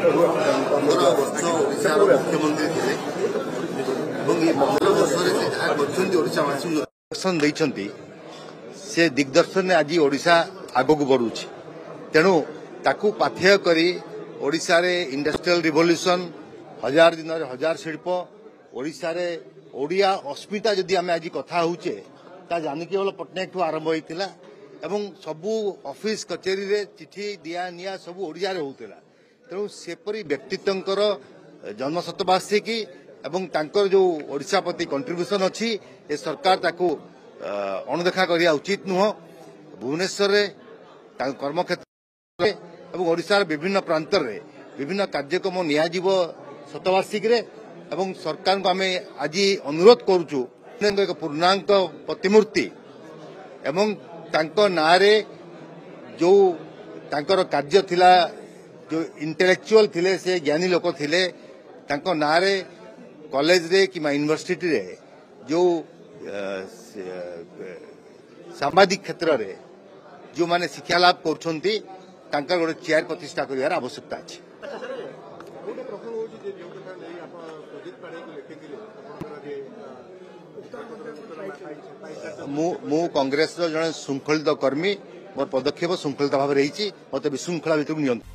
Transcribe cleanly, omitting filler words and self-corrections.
15 वर्ष ओडिशार मुख्यमंत्री थे और ये 15 वर्ष दिग्दर्शन देइछंती से दिग्दर्शन आज ओडिशा आगक बढ़ुछि तेणु ताकू पाथेय करी ओडिशा रे इंडस्ट्रियल रिवोल्यूशन 1000 दिन 1000 शिल्प ओडिशा रे ओडिया अस्मिता जदि आम आज कथा होचे ता जानकी केवल पटनायक ठू आरंभ होइतिला एवं सबू ऑफिस कचेरी रे चिठी दिया निया सबू ओडिया रे होउतिला तेणु सेपरी व्यक्तित्वंकर जन्म शतवार्षिकी एवं तांकर जो ओडिशा प्रति कंट्रीब्यूशन अच्छी ए सरकार ताकू अणदेखा करिया उचित नुह भुवनेश्वर रे कर्मक्षेत्र एवं ओडिशार विभिन्न प्रांत रे विभिन्न कार्यक्रम नियाजिव शतवार्षिकी रे एवं सरकार को आमे आज अनुरोध करूछु एक पूर्णांक प्रतिमूर्ति एवं तांको नारे जो तांकर कार्य थिला जो इंटेलेक्चुअल थिले से ज्ञानी लोक थिले तांको नारे कॉलेज रे कि यूनिवर्सिटी रे जो सामाजिक क्षेत्र रे जो माने शिक्षा लाभ करछंती तांकर गोटे चेयर प्रतिष्ठा करिवार आवश्यकता अछि। मु कांग्रेस जड़े श्रृंखलित कर्मी मोर पदक्षेप श्रृंखलित भाव रही मत विशृंखला भितर नियंत्रण